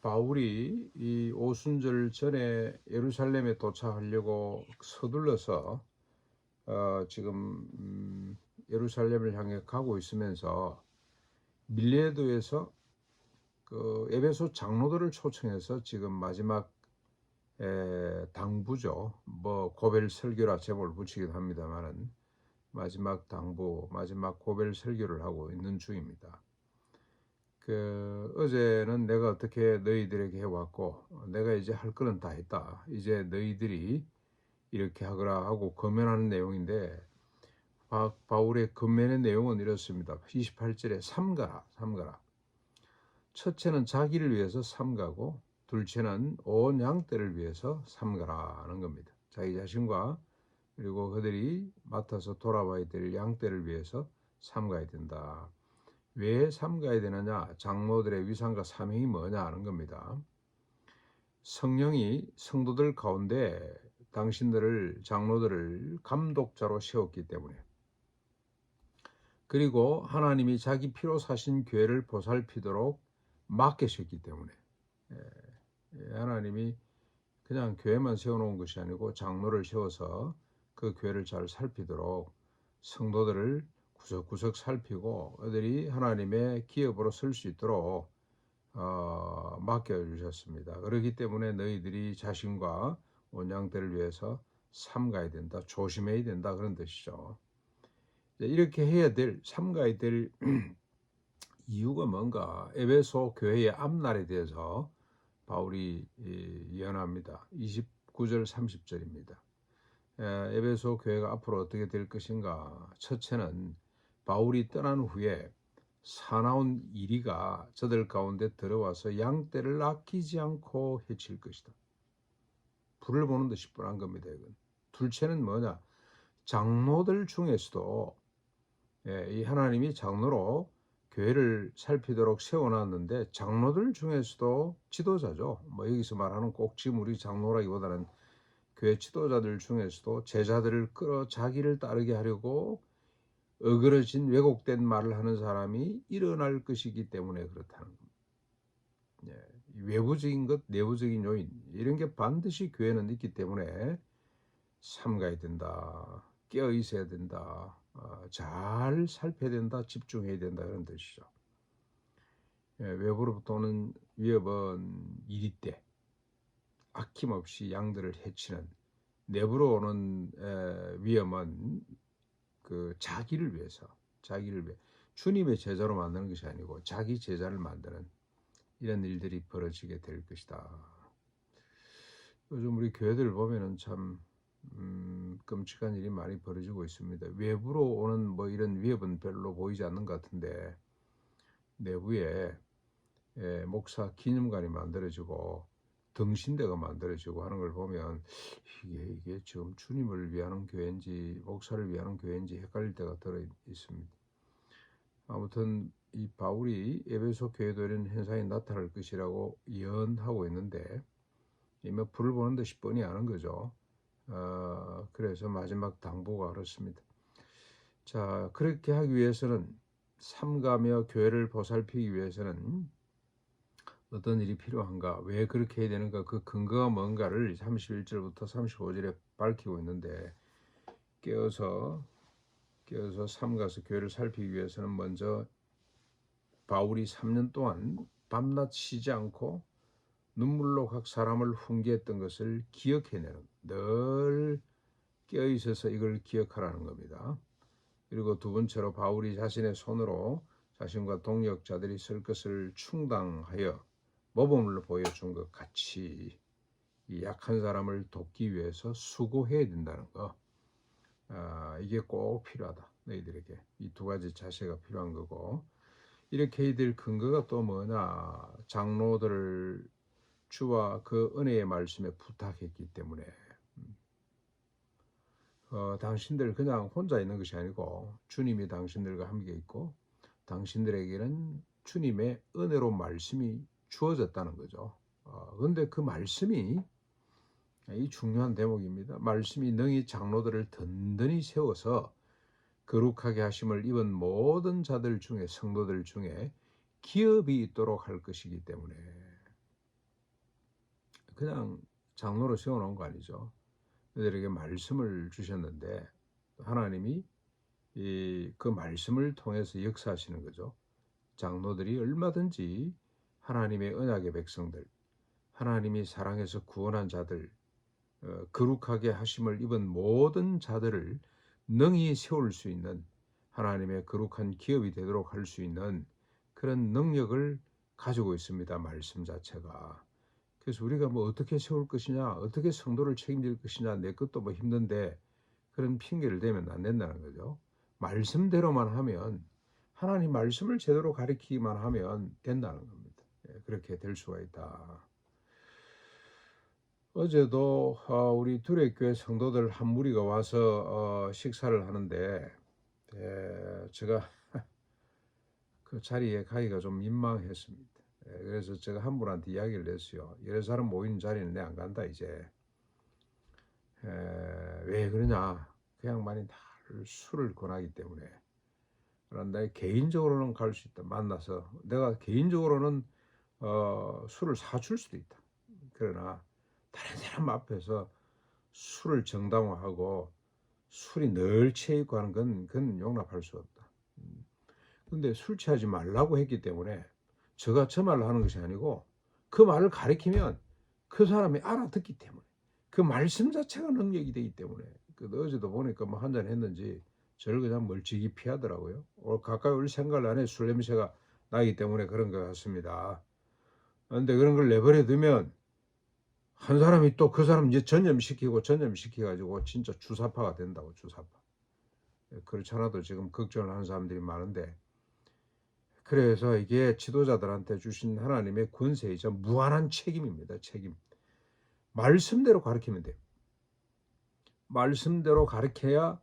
바울이 이 오순절 전에 예루살렘에 도착하려고 서둘러서 지금 예루살렘을 향해 가고 있으면서 밀레도에서 그 에베소 장로들을 초청해서 지금 마지막 당부죠. 뭐 고별 설교라 제목을 붙이기도 합니다만은 마지막 당부, 마지막 고별 설교를 하고 있는 중입니다. 어제는 내가 어떻게 너희들에게 해왔고 내가 이제 할 거는 다 했다. 이제 너희들이 이렇게 하거라 하고 권면하는 내용인데 바울의 권면의 내용은 이렇습니다. 28절에 삼가라. 첫째는 자기를 위해서 삼가고 둘째는 온 양떼를 위해서 삼가라 하는 겁니다. 자기 자신과 그리고 그들이 맡아서 돌아와야 될 양떼를 위해서 삼가야 된다. 왜 삼가야 되느냐? 장로들의 위상과 사명이 뭐냐 하는 겁니다. 성령이 성도들 가운데 당신들을 장로들을 감독자로 세웠기 때문에, 그리고 하나님이 자기 피로 사신 교회를 보살피도록 맡기셨기 때문에, 하나님이 그냥 교회만 세워놓은 것이 아니고 장로를 세워서 그 교회를 잘 살피도록 성도들을 구석구석 살피고 그들이 하나님의 기업으로 쓸 수 있도록 맡겨주셨습니다. 그렇기 때문에 너희들이 자신과 온 양떼를 위해서 삼가야 된다, 조심해야 된다, 그런 뜻이죠. 이렇게 해야 될, 삼가야 될 이유가 뭔가? 에베소 교회의 앞날에 대해서 바울이 예언합니다. 29절 30절입니다. 에베소 교회가 앞으로 어떻게 될 것인가? 첫째는 바울이 떠난 후에 사나운 이리가 저들 가운데 들어와서 양떼를 아끼지 않고 해칠 것이다. 불을 보는 듯이 뻔한 겁니다. 이건. 둘째는 뭐냐? 장로들 중에서도 이 하나님이 장로로 교회를 살피도록 세워놨는데 장로들 중에서도 지도자죠. 뭐 여기서 말하는 꼭 지금 우리 장로라기보다는 교회 지도자들 중에서도 제자들을 끌어 자기를 따르게 하려고 어그러진 왜곡된 말을 하는 사람이 일어날 것이기 때문에 그렇다는 겁니다. 외부적인 것, 내부적인 요인 이런 게 반드시 교회는 있기 때문에 삼가야 된다, 깨어 있어야 된다, 잘 살펴야 된다, 집중해야 된다, 그런 뜻이죠. 외부로부터 오는 위협은 이리 때 아낌없이 양들을 해치는, 내부로 오는 위험은 그 자기를 위해 주님의 제자로 만드는 것이 아니고 자기 제자를 만드는 이런 일들이 벌어지게 될 것이다. 요즘 우리 교회들 보면은 참 끔찍한 일이 많이 벌어지고 있습니다. 외부로 오는 뭐 이런 위협은 별로 보이지 않는 것 같은데 내부에 목사 기념관이 만들어지고 등신대가 만들어지고 하는 걸 보면 이게 지금 주님을 위하는 교회인지 목사를 위하는 교회인지 헷갈릴 때가 들어 있습니다. 아무튼 이 바울이 에베소 교회도 이런 현상이 나타날 것이라고 예언하고 있는데 이미 불을 보는 듯이 뻔히 아는 거죠. 그래서 마지막 당부가 그렇습니다. 자, 그렇게 하기 위해서는, 삼가며 교회를 보살피기 위해서는 어떤 일이 필요한가, 왜 그렇게 해야 되는가, 그 근거가 뭔가를 31절부터 35절에 밝히고 있는데, 깨어서 삼가서 교회를 살피기 위해서는 먼저 바울이 3년 동안 밤낮 쉬지 않고 눈물로 각 사람을 훈계했던 것을 기억해내는, 늘 깨어있어서 이걸 기억하라는 겁니다. 그리고 두 번째로 바울이 자신의 손으로 자신과 동역자들이 쓸 것을 충당하여 모범을 보여준 것 같이 이 약한 사람을 돕기 위해서 수고해야 된다는 거, 이게 꼭 필요하다. 너희들에게 이 두 가지 자세가 필요한 거고, 이렇게 해야 될 근거가 또 뭐냐? 장로들을 주와 그 은혜의 말씀에 부탁했기 때문에 당신들 그냥 혼자 있는 것이 아니고 주님이 당신들과 함께 있고 당신들에게는 주님의 은혜로 말씀이 주어졌다는 거죠. 그런데 그 말씀이, 이 중요한 대목입니다. 말씀이 능히 장로들을 든든히 세워서 거룩하게 하심을 입은 모든 자들 중에, 성도들 중에 기업이 있도록 할 것이기 때문에 그냥 장로로 세워놓은 거 아니죠. 그들에게 말씀을 주셨는데 하나님이 그 말씀을 통해서 역사하시는 거죠. 장로들이 얼마든지 하나님의 언약의 백성들, 하나님이 사랑해서 구원한 자들, 거룩하게 하심을 입은 모든 자들을 능히 세울 수 있는 하나님의 거룩한 기업이 되도록 할 수 있는 그런 능력을 가지고 있습니다. 말씀 자체가. 그래서 우리가 뭐 어떻게 세울 것이냐, 어떻게 성도를 책임질 것이냐, 내 것도 뭐 힘든데 그런 핑계를 대면 안 된다는 거죠. 말씀대로만 하면, 하나님 말씀을 제대로 가리키기만 하면 된다는 겁니다. 그렇게 될 수가 있다. 어제도 우리 두레교회 성도들 한 무리가 와서 식사를 하는데 제가 그 자리에 가기가 좀 민망했습니다. 그래서 제가 한 분한테 이야기를 했어요. 여러 사람 모이는 자리는 내 안 간다 이제. 왜 그러냐? 그 양반이 나를 술을 권하기 때문에. 그런데 개인적으로는 갈 수 있다. 만나서 내가 개인적으로는 술을 사줄 수도 있다. 그러나 다른 사람 앞에서 술을 정당화하고 술이 늘 취해 있고 하는 건 그건 용납할 수 없다. 근데 술 취하지 말라고 했기 때문에 제가 저 말로 하는 것이 아니고 그 말을 가리키면 그 사람이 알아듣기 때문에 그 말씀 자체가 능력이 되기 때문에 어제도 보니까 뭐 한잔 했는지 저를 그냥 멀찍이 피하더라고요. 가까이 올 생각을 안 해. 술 냄새가 나기 때문에 그런 것 같습니다. 그런데 그런 걸 내버려 두면 한 사람이 또 그 사람 이제 전염시켜가지고 진짜 주사파가 된다고. 주사파. 그렇지 않아도 지금 걱정을 하는 사람들이 많은데, 그래서 이게 지도자들한테 주신 하나님의 권세이자 무한한 책임입니다. 책임. 말씀대로 가르치면 돼요. 말씀대로 가르쳐야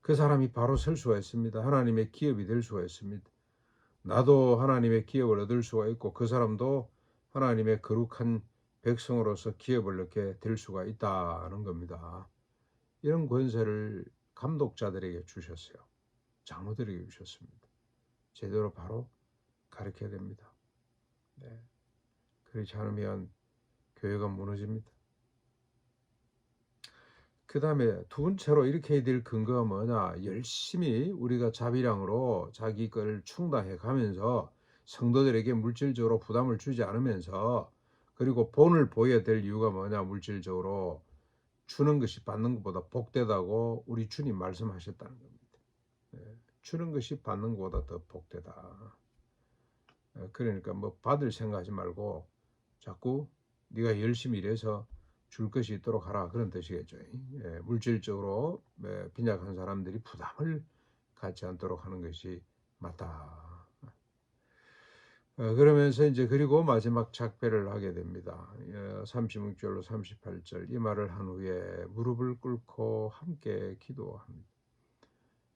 그 사람이 바로 설 수가 있습니다. 하나님의 기업이 될 수가 있습니다. 나도 하나님의 기업을 얻을 수가 있고 그 사람도 하나님의 거룩한 백성으로서 기업을 얻게 될 수가 있다는 겁니다. 이런 권세를 감독자들에게 주셨어요. 장로들에게 주셨습니다. 제대로 바로 가르쳐야 됩니다. 네. 그렇지 않으면 교회가 무너집니다. 그 다음에 두 번째로 이렇게 해야 될 근거가 뭐냐? 열심히 우리가 자비량으로 자기 걸 충당해 가면서 성도들에게 물질적으로 부담을 주지 않으면서, 그리고 본을 보여야 될 이유가 뭐냐? 물질적으로 주는 것이 받는 것보다 복되다고 우리 주님 말씀하셨다는 겁니다. 주는 것이 받는 것보다 더 복되다. 그러니까 뭐 받을 생각하지 말고 자꾸 네가 열심히 일해서 줄 것이 있도록 하라, 그런 뜻이겠죠. 물질적으로 빈약한 사람들이 부담을 갖지 않도록 하는 것이 맞다. 그러면서 이제 그리고 마지막 작별을 하게 됩니다. 36절로 38절 이 말을 한 후에 무릎을 꿇고 함께 기도합니다.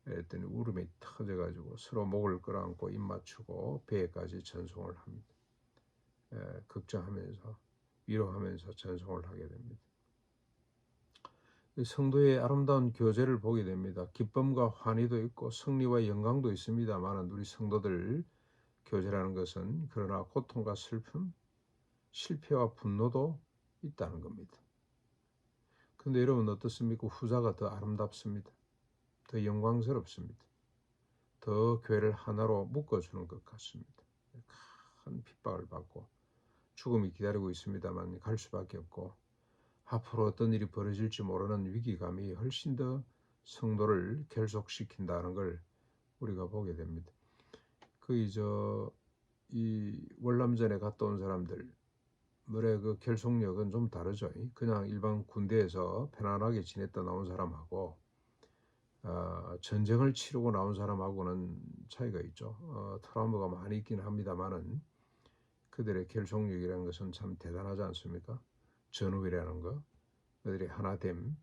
그랬더니 울음이 터져가지고 서로 목을 끌어안고 입 맞추고 배에까지 전송을 합니다. 걱정하면서 위로하면서 전송을 하게 됩니다. 성도의 아름다운 교제를 보게 됩니다. 기쁨과 환희도 있고 승리와 영광도 있습니다만 우리 성도들 교제라는 것은 그러나 고통과 슬픔, 실패와 분노도 있다는 겁니다. 그런데 여러분 어떻습니까? 후자가 더 아름답습니다. 더 영광스럽습니다. 더 교회를 하나로 묶어주는 것 같습니다. 큰 핍박을 받고 죽음이 기다리고 있습니다만 갈 수밖에 없고 앞으로 어떤 일이 벌어질지 모르는 위기감이 훨씬 더 성도를 결속시킨다는 걸 우리가 보게 됩니다. 이 월남전에 갔다 온 사람들의 그 결속력은 좀 다르죠. 그냥 일반 군대에서 편안하게 지냈다 나온 사람하고 전쟁을 치르고 나온 사람하고는 차이가 있죠. 트라우마가 많이 있긴 합니다만은 그들의 결속력이라는 것은 참 대단하지 않습니까? 전후이라는 거, 그들이 하나됨,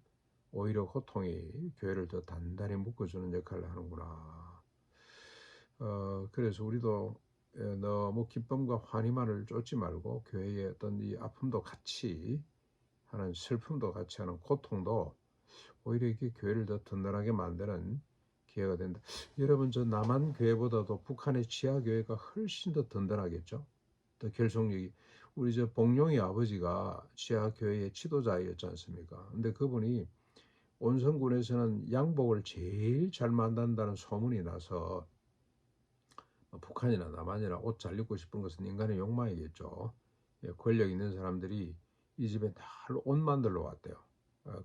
오히려 고통이 교회를 더 단단히 묶어주는 역할을 하는구나. 그래서 우리도 너무 기쁨과 환희만을 쫓지 말고 교회의 어떤 이 아픔도 같이 하는, 슬픔도 같이 하는, 고통도 오히려 이게 교회를 더 든든하게 만드는 기회가 된다. 여러분, 저 남한 교회보다도 북한의 지하 교회가 훨씬 더 든든하겠죠. 더 결속력이. 우리 저 복룡이 아버지가 지하교회의 지도자였지 않습니까? 근데 그분이 온성군에서는 양복을 제일 잘 만든다는 소문이 나서 북한이나 남한이나 옷 잘 입고 싶은 것은 인간의 욕망이겠죠. 예, 권력 있는 사람들이 이 집에 다 옷 만들러 왔대요.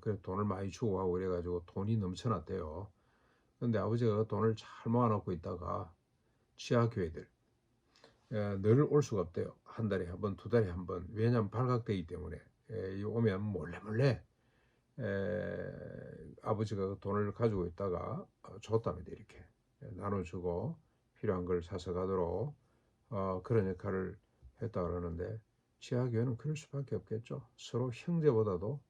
그래 돈을 많이 주고 하고 그래가지고 돈이 넘쳐났대요. 근데 아버지가 그 돈을 잘 모아놓고 있다가 지하교회들 늘 올 수가 없대요. 한 달에 한 번, 두 달에 한 번. 왜냐하면 발각되기 때문에. 오면 몰래 몰래 아버지가 그 돈을 가지고 있다가 줬답니다. 이렇게 나눠주고 필요한 걸 사서 가도록 그런 역할을 했다 그러는데 지하교회는 그럴 수밖에 없겠죠. 서로 형제보다도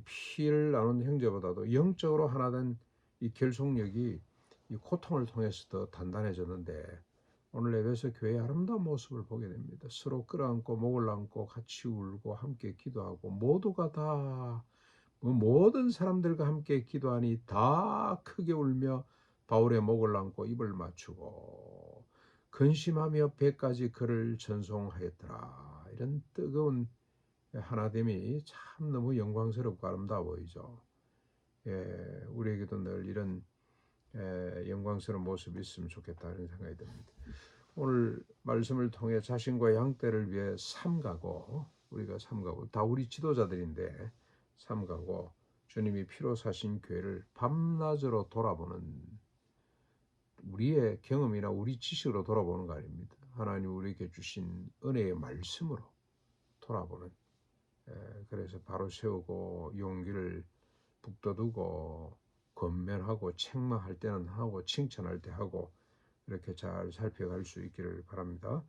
피를 나눈 형제보다도 영적으로 하나된 이 결속력이 이 고통을 통해서 더 단단해졌는데 오늘 예배에서 교회의 아름다운 모습을 보게 됩니다. 서로 끌어안고 목을 안고 같이 울고 함께 기도하고 모두가 다 모든 사람들과 함께 기도하니 다 크게 울며 바울의 목을 안고 입을 맞추고 근심하며 배까지 그를 전송하였더라. 이런 뜨거운 하나됨이 참 너무 영광스럽고 아름다워 보이죠. 우리에게도 늘 이런 영광스러운 모습이 있으면 좋겠다 이런 생각이 듭니다. 오늘 말씀을 통해 자신과 양떼를 위해 삼가고 우리가 삼가고 다 우리 지도자들인데 삼가고 주님이 피로 사신 교회를 밤낮으로 돌아보는 우리의 경험이나 우리 지식으로 돌아보는 거 아닙니다. 하나님 우리에게 주신 은혜의 말씀으로 돌아보는 그래서 바로 세우고 용기를 북돋우고 권면하고 책망할 때는 하고 칭찬할 때 하고 이렇게 잘 살펴갈 수 있기를 바랍니다.